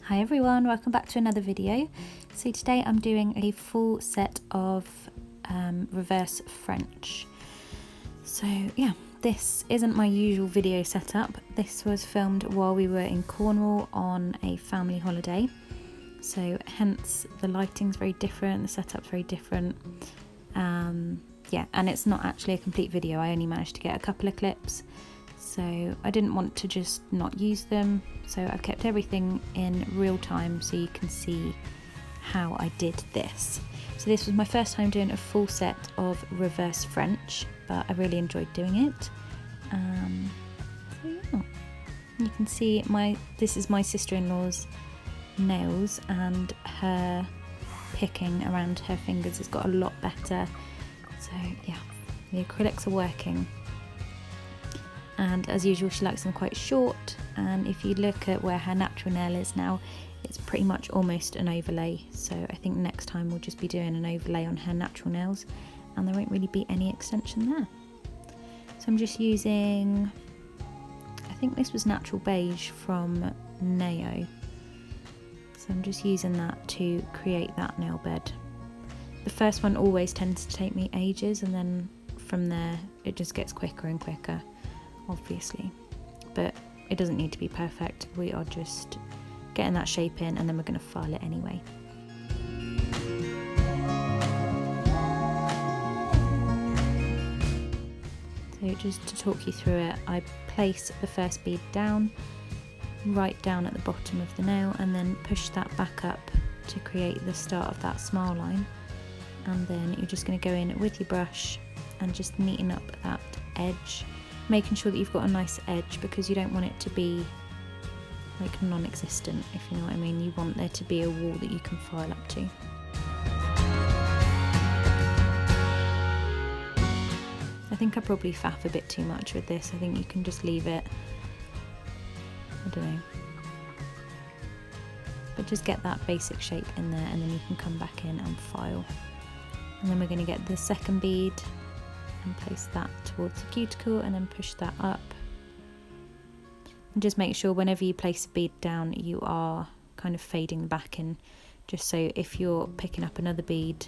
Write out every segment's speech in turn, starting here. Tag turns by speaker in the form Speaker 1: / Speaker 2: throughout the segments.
Speaker 1: Hi everyone, welcome back to another video. So today I'm doing a full set of reverse French. So yeah, this isn't my usual video setup. This was filmed while we were in Cornwall on a family holiday. So hence the lighting's very different, the setup's very different. Yeah, and it's not actually a complete video. I only managed to get a couple of clips. So I didn't want to just not use them, so I've kept everything in real time so you can see how I did this. So this was my first time doing a full set of reverse French, but I really enjoyed doing it. So yeah, you can see this is my sister-in-law's nails, and her picking around her fingers has got a lot better. So yeah, the acrylics are working. And as usual, she likes them quite short, and if you look at where her natural nail is now, it's pretty much almost an overlay. So I think next time we'll just be doing an overlay on her natural nails, and there won't really be any extension there. So I'm just using, I think this was natural beige from Neo, so I'm just using that to create that nail bed. The first one always tends to take me ages, and then from there it just gets quicker and quicker, obviously, but it doesn't need to be perfect. We are just getting that shape in, and then we're going to file it anyway. So just to talk you through it, I place the first bead down, right down at the bottom of the nail, and then push that back up to create the start of that smile line, and then you're just going to go in with your brush and just neaten up that edge, making sure that you've got a nice edge, because you don't want it to be like non-existent, if you know what I mean. You want there to be a wall that you can file up to. I think I probably faff a bit too much with this. I think you can just leave it, I don't know, but just get that basic shape in there, and then you can come back in and file. And then we're going to get the second bead and place that towards the cuticle, and then push that up. And just make sure whenever you place a bead down, you are kind of fading the back in, just so if you're picking up another bead,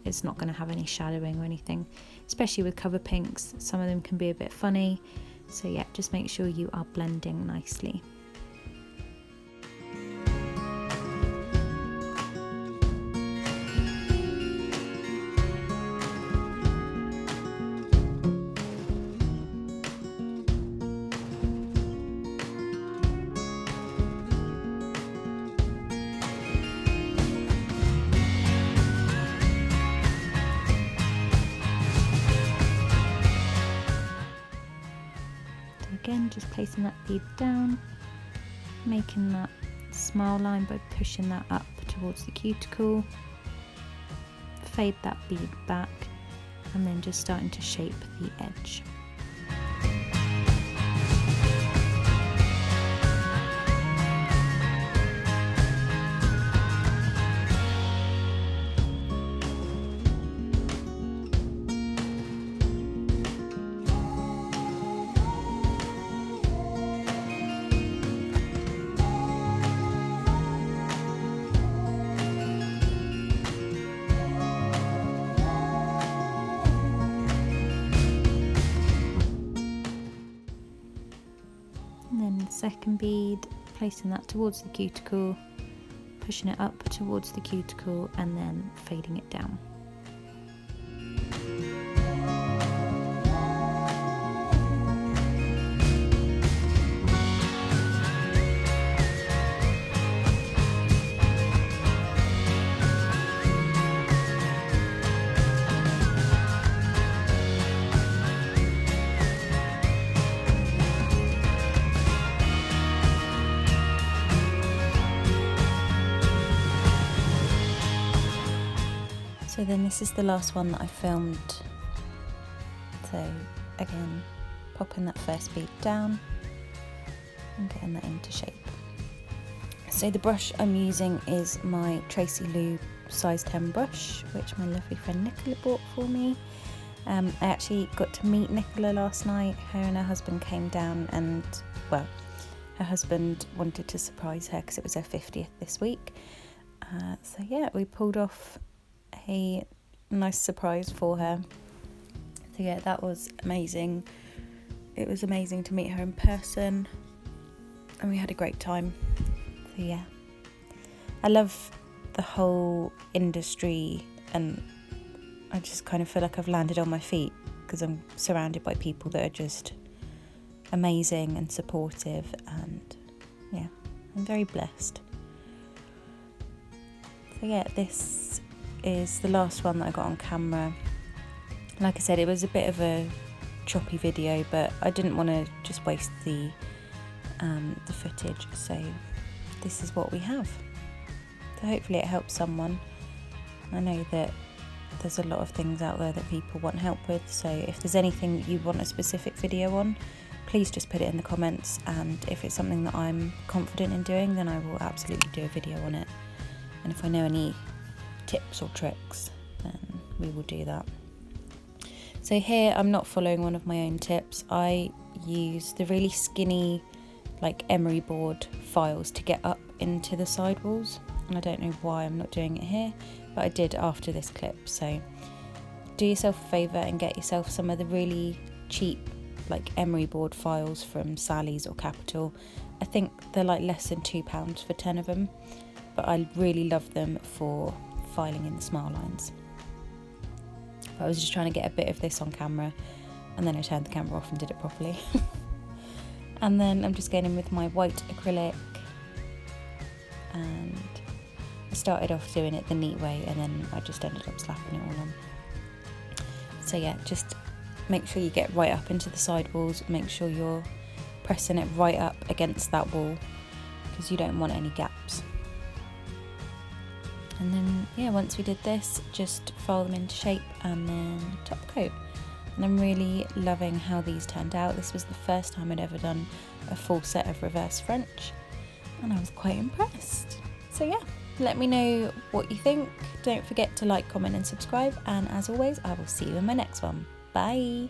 Speaker 1: it's not going to have any shadowing or anything. Especially with cover pinks, some of them can be a bit funny. So yeah, just make sure you are blending nicely. Again, just placing that bead down, making that smile line by pushing that up towards the cuticle, fade that bead back, and then just starting to shape the edge. And then second bead, placing that towards the cuticle, pushing it up towards the cuticle, and then fading it down. So then this is the last one that I filmed. So again, popping that first bead down and getting that into shape. So the brush I'm using is my Tracy Lou size 10 brush, which my lovely friend Nicola bought for me. I actually got to meet Nicola last night. Her and her husband came down, and well, her husband wanted to surprise her because it was her 50th this week. So yeah, we pulled off a nice surprise for her. So yeah, that was amazing. It was amazing to meet her in person, and we had a great time. So yeah, I love the whole industry, and I just kind of feel like I've landed on my feet because I'm surrounded by people that are just amazing and supportive, and yeah, I'm very blessed. So yeah, this is the last one that I got on camera. Like I said, it was a bit of a choppy video, but I didn't want to just waste the footage, so this is what we have. So hopefully it helps someone. I know that there's a lot of things out there that people want help with, so if there's anything that you want a specific video on, please just put it in the comments, and if it's something that I'm confident in doing, then I will absolutely do a video on it. And if I know any tips or tricks, then we will do that. So here I'm not following one of my own tips. I use the really skinny like emery board files to get up into the sidewalls, and I don't know why I'm not doing it here, but I did after this clip. So do yourself a favour and get yourself some of the really cheap like emery board files from Sally's or Capital. I think they're like less than £2 for 10 of them, but I really love them for filing in the smile lines. I was just trying to get a bit of this on camera, and then I turned the camera off and did it properly. And then I'm just going in with my white acrylic, and I started off doing it the neat way, and then I just ended up slapping it all on. So yeah, just make sure you get right up into the sidewalls, make sure you're pressing it right up against that wall, because you don't want any gaps. And then yeah, once we did this, just file them into shape and then top coat. And I'm really loving how these turned out. This was the first time I'd ever done a full set of reverse French, and I was quite impressed. So yeah, let me know what you think. Don't forget to like, comment and subscribe, and as always, I will see you in my next one. Bye!